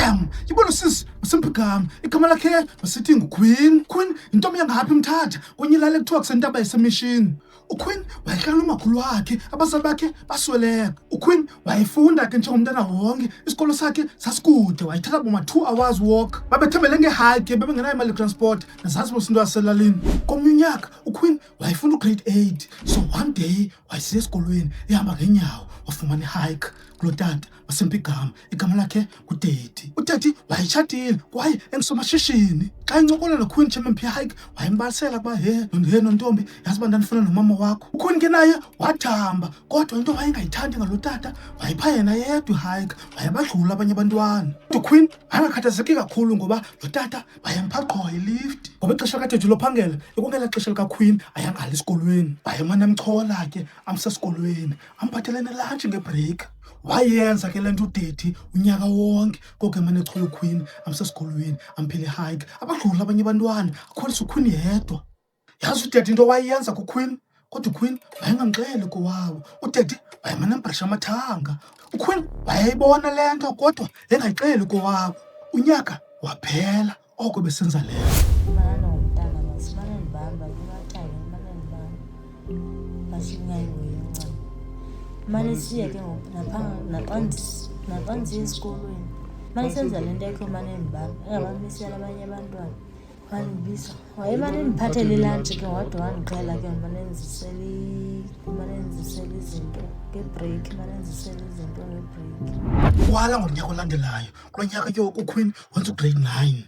bam, yibona sis uSimpigama igama lakhe masithi nguQueen. Queen intombi yangaphi Mthatha kunye lale kuthiwa kusentaba yasemishini. uQueen wayehlala umakhulu wakhe, abazali bakhe basweleka. uQueen wayefunda ke njengomntana wonke, isikolo sakhe sasikude, wayithatha boma 2 hours walk. Babethembele ngehike, bebengenayo imali transport, nazazi bosinto yaselalini. Komnye unyaka uQueen wayefunda ugrade 8, so one day wayesiya esikolweni ehamba ngenyawo, wafumana ihike kulo tata waSimpigama igama lakhe nguDaddy. uDaddy wayetshatile kwaye engusomashishini. Xa incokola noQueen chememphi hike wayembalisela kuba nontombi yazi uba ndandifuna nomama wakho. uQueen ke naye wathamba, kodwa into wayengayithandi ngalo tata wayipha yena yedwa ihike, wayebadlula abanye abantwana. uQueen wayengakhathazeki kakhulu ngoba lo tata wayempha qho ilift, ngoba ixesha kaDaddy lophangela ikungela xesha likaQueen ayangali esikolweni. Wayemane amchola ke amsa esikolweni, amphathele nelunch ngebreak. Wayenza ke lento uDaddy unyaka wonke, konke emane echola uQueen amsesikolweni amphile hike, abadlula abanye abantwana akholisa uQueen yedwa. Yazi uDaddy into wayenza kuQueen, kodwa uQueen wayengamxeli kowabo. uDaddy wayemane embhresha amathanga. uQueen wayeyibona lento kodwa engayixeli kowabo. Unyaka waphela oko besenza lento. Mane siya ke napanzi esikolweni. Mane senza lento yakho mane mbamba. Engabamisela abanye abantwana. Wanibisa. Wayemane ndiphathele lunch ke wadwa wandixela ke mane nzisela izinto ngebreak, mane nzisela izinto ngebreak. Kwala ngonyaka olandelayo, kulo nyaka ke uQueen wenza ugrade 9.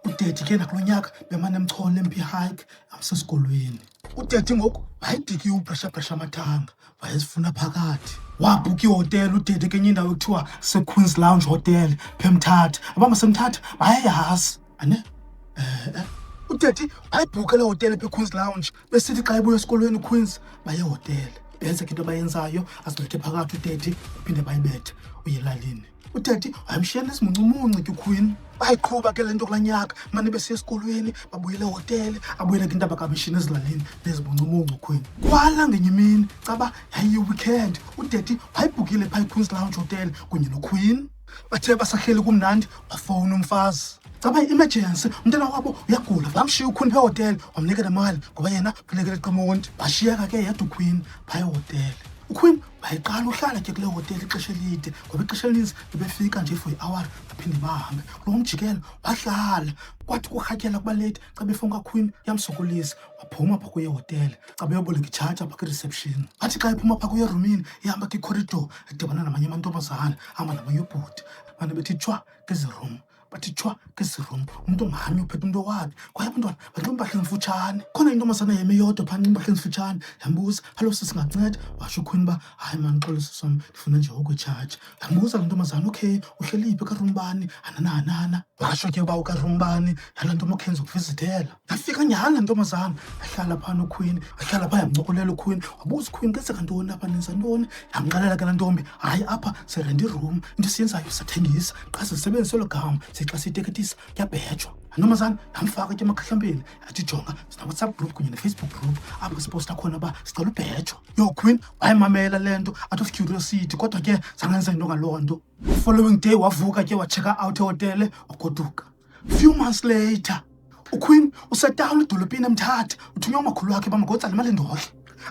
uDaddy ke nakulo nyaka bemane emchola emphi hike amsesikolweni. uDaddy ngoku wayidikiwe upressure amathanga, wayezifuna phakathi. Wabhuka ihotela uDaddy kenye indawo ekuthiwa seQueen's Lounge Hotel eMthatha. Abama seMthatha bayayazi ane uDaddy wayibhuka le hotel eQueen's Lounge, besithi xa ebuya esikolweni uQueen's baye hotel. Benze into abayenzayo, azibethe phakathi uDaddy uphinde bayibethe uyelalini. uDaddy wayemshiya nesimuncumuncu ke uQueen. Bayiqhuba ke lento kulanyaka, mane besiya esikolweni babuyele hotel, abuyele ke intaba kamishini ezilalini nezibuncumuncu uQueen. Kwala ngenye imini caba yayi-weekend, uDaddy wayibhukile phaa eQueen's Lounge Hotel kunye noQueen. Bathe basahleli kumnandi wafowuna umfazi. Caba i-emergency, umntana wabo uyagula. Bamshiya uQueen phaa hotel, wamnikela imali ngoba yena kufuneka eqamonti. Bashiyeka ke yedwa uQueen phaa hotel. uQueen wayeqala uhlala ke kule hotel ixesha elide, ngoba ixesha elininzi bebefika nje for i-hour baphinde bahambe. Lo mjikelo wahlala, kwathi kurhatyela kuba late. Xa befuna kaQueen yamsokolisa, waphuma phaa kuye hotel. Xa beyoboleka itshaja phaa kwi-reception. Wathi xa ephuma phaa kuye erumini ihamba kwi-corridor edibana namanye amantombazana, hamba namanye ubhuti. Mane bethi tshwa kezi room, bathi tshwa kezi room. Umntu ngamnye uphethe umntu wakhe, kwaye abantwana banxiba impahla ezimfutshane. Khona intombazana yeme yodwa phaa nxiba impahla ezimfutshane. Yambuza, hello sis, singanceda? Washo uQueen uba hayi mani xolisa sam, ndifuna nje ukwitshaja. Yambuza le ntombazana, okay uhleli phi karoom bani? Anana. Washo ke uba ukaroom bani, yalaa nto mokhenza ukuvizithela. Yafika nyhani le ntombazana, yahlala phaa noQueen, yahlala phaa yamncokolela uQueen. Wabuza uQueen kwenzeka ntoni apha, nenza ntoni? Yamxelela ke laa ntombi, hayi apha sirenta iroom, into esiyenzayo siyathengisa, xa sisebenzise elo gama xa siyiteketisa kuyabhejwa. Ntombazana yamfaka ke emakhahlambeni, yathi jonga sina-WhatsApp group kunye ne-Facebook group apho siposta khona uba sicela ubhejwa. uQueen wayemamela le nto out of curiosity, kodwa ke zangenza into ngaloo nto. Following day wavuka ke wachecka out ehotele wagoduka. Few months later uQueen usetawuni edolophini eMthatha, uthunywa umakhulu wakhe bamagotsala imali endohle.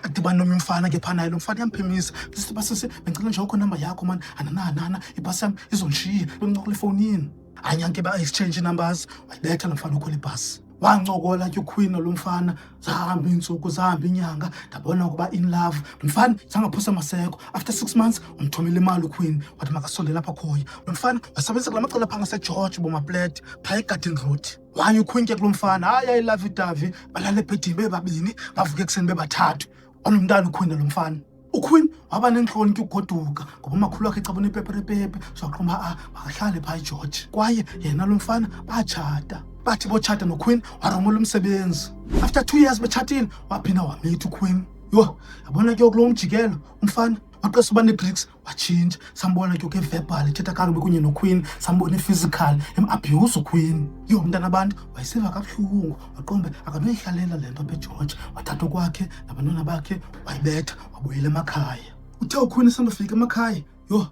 Adibana nomnye umfana ke phana, lo mfana yamphemisa, sithi basisi bengicela nje ukho number yakho mani. Anana ibhasi yami izondishiya, bengincokola efowunini. Anyanke ba-exchange numbers, wayibetha lo mfana ukhwela ibhasi. Wancokola ke uQueen nalo mfana, zahamba iintsuku zahamba inyanga, ndabona ukuba in love. Lo mfana zangaphosa maseko. After 6 months wamthumela imali uQueen, wathi makasondele apha khoya. Lo mfana wasebenzisa kula macala phaa ngaseGeorge Bomaplate phaa eGarden Road. Waye uQueen ke kulo mfana, hayi ayilavi-davi, balala ebhedini bebabini, bavuke ekuseni bebathathu. Onomntana uQueen nalo mfana. uQueen waba nentloni ke ugoduka ngoba umakhulu wakhe ecabona ipeperepepe, so waqomba makahlale phaa eGeorge. Kwaye yena lo mfana batshata. Bathi botshata noQueen waromela umsebenzi. After 2 years betshatile waphinda wamitha uQueen. Yho, yabona ke kulo mjikelo umfana waqesa uba ne-bricks watshintsha. Sambona ke verbal ethetha kakubi kunye noQueen, sambona i-physical em-abuse uQueen. Yho, umntana abantu wayesiva kabuhlungu, waqombe akanoyihlalela le nto apha eGeorge. Wathatha kwakhe nabantwana bakhe wayibetha wabuyela emakhaya. Uthe uQueen esandofika emakhaya, yho,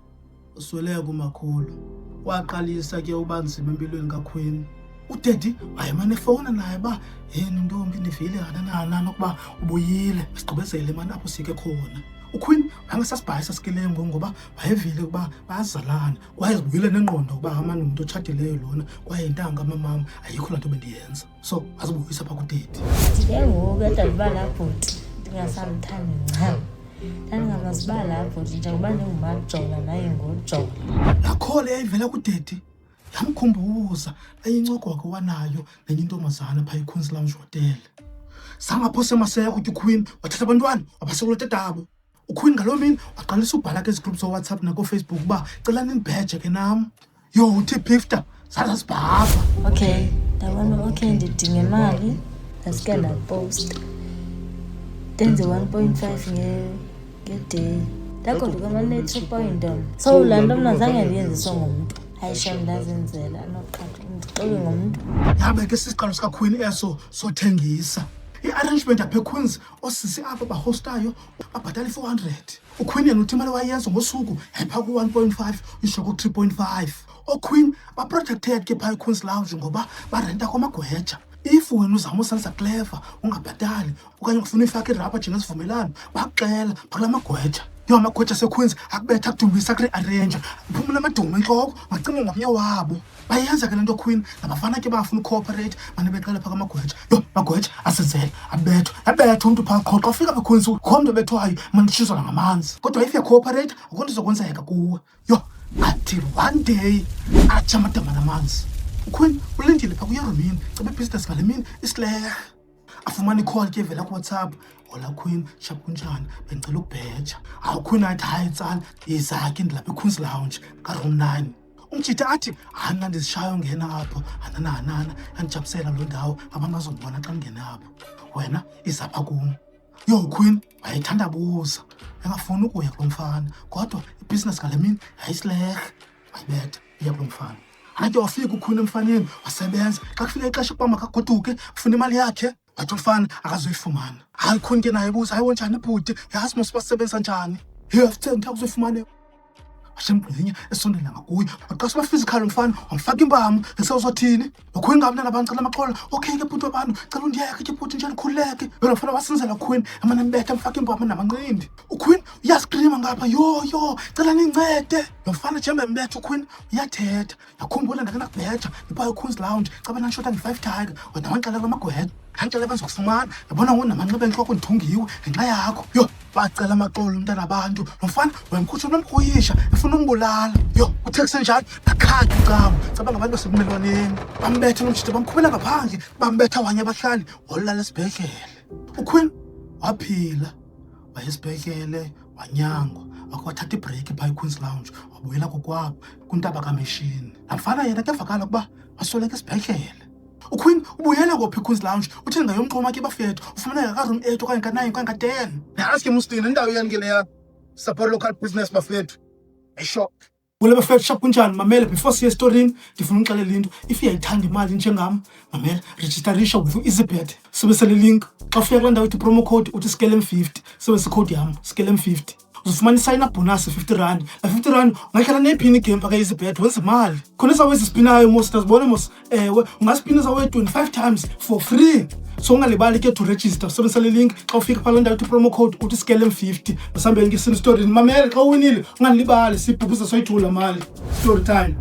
usweleka umakhulu. waqalisa ke ubanzima empilweni kaQueen. Udaddy wayemane efowuna naye ba yena ntombi ndivile nganana ukuba ubuyile sigqibezele manje apho sike khona. uQueen wangasasibhayisa sikilembo ngoba wayevile ukuba bayazalana kwaye zibuyile nengqondo ukuba amanye umuntu otshadileyo lona kwaye intanga amamama ayikho lanto bendiyenza. So azibuyisa pha kudaddy. Ndike ngoku edaliba lapho ndingasamthandi ncam. Ndandingamaziba lapho njengoba ndingumajola naye ngojola. Lakhole yayivela kudaddy yamkhumbuza ayincoko wanayo nenye intombazana pha eQueen's Lounge Hotel. Sangapho semaseko uQueen wathatha abantwana wabasekula tetabo. uQueen ngaloo mini waqalisa ubhala ke groups WhatsApp nako Facebook ba cela nibheje ke nam. Yo uthi Pifta zaza sibhapha. Okay, ndabona okay ndidinga imali ndasike ndapost. Ndenze 1.5 ngeday. Ndagoduka mane 3.0. So laa nto mna zange ndiyenziswe ngumntu. Ayishem ndazenzela noqhatha ndixoke ngomntu. Yabe ke sisiqalo sikaQueen eso sothengisa. I-arrangement apha eQueen's osisi apha bahostayo babhatala 400. uQueen yena uthi imali wayenza ngosuku yapha ku-1.5 isho ku-3.5. oQueen baprotected ke pha eQueen's Lounge ngoba barenta kwamagweja. If wena uzama usenza clever ungabhatali okanye ufuna uyifaka irapha njengesivumelano baxela phakula magweja. Yo amagweja seQueen's akubetha kudumbisa kuri-arrange uphumula amaduma entloko ngacinga ngomnye wabo. Bayenza ke lento Queen nabafana ke bafuna ucooperate mane beqala phaka amagweja. Yo magweja asenzele abetha umuntu pha qhoqa ufika apha eQueen's khomnto bethwayo mandishizwa ngamanzi. Kodwa if you cooperate akonto izokwenzeka kuwe. Yo until one day ajama amadama namanzi. uQueen ulindile pha kuye Romini cebe business ngale mini isilehe. Afumana icall ke vela kuWhatsApp. Hola Queen, shap kunjani? Bengicela ukubheja. uQueen athi hayi tsana izakhe ndilapha eQueen's Lounge ka room 9. Umjita athi hana ndizishayo ngena apho hanana yandijabusela lo ndawo abantu bazongibona xa ngene apho. Wena izapha kum. Yo uQueen wayethandabuza engafuni ukuya kulo mfana kodwa ibusiness ngale mini yayisilehe. Wayibetha iya kulo mfana. Ake wafika uQueen emfaneni wasebenza xa kufika ixesha ukuba makagoduke ufuna imali yakhe. Wathi umfana akazoyifumana. Hayi uQueen ke naye buza hayi wonjani ebhuti yazi mos basebenza njani. Hey after ngikuzoyifumana ashembunye esondela ngakuye waqasha physical umfana wamfaka imbamo esezothini uQueen ngabona nabantu cela amaxola. Okay ke bhuti abantu cela undiyeke ke bhuti njani khuleke wena ufana wasenzela uQueen amane mbethe amfaka imbamo namanqindi. uQueen uyascreama ngapha yo cela nincede. Lo mfana jembe mbethe uQueen uyathetha yakhumbula ndake nakubheja ipha eQueen's Lounge caba nanshota nge5 tiger wena wanxela kwamagwetha ngicela bazokufumana yabona wona namanxeba enhloko ndithungiwe ngenxa yakho. Yo bacela amaxolo umntana abantu lo mfana wemkhutsha nomkhoyisha efuna umbulala. Yo uthekise njani nakhathi ucabo caba ngabantu basekumelwaneni bambethe nomjita bamkhubela ngaphandle bambetha wanye abahlali wolala esibhedlele. uQueen waphila wayesibhedlele wanyangwa wakwathatha ibreak pha eQueen's Lounge wabuyela kokwabo kuntaba kaMeshini. Lamfana yena ke vakala ukuba wasoleka esibhedlele. uQueen ubuyela kophi eQueen's Lounge uthi ngayomxhoma ke bafethu ufumaneka ka room 8 okanye ka9 okanye ka10. Ask Mustini indawo yani ke leya support local business bafethu. Ayishop Wole bafethu shop kunjani mamela before siye storyini ndifuna uxelela into if uyayithanda imali njengami mamela registerisha with EasyBet sebesele link xa ufika kule ndawo ithi promo code uthi skelem50 sebese code yami skelem50 uzofumana sign up bonus 50 rand. La 50 rand ungahlala nephini game pha easyBet wenza imali khona sawenza spinayo mos sizibona mos ungaspina zawe 25 times for free. So ungalibali ke to register sebenzisa link xa ufika pha ndawo ithi promo code uthi skelem50 mhlambe ngisini story mamela xa uwinile ungalibali sibhubhuza soyithula mali story time.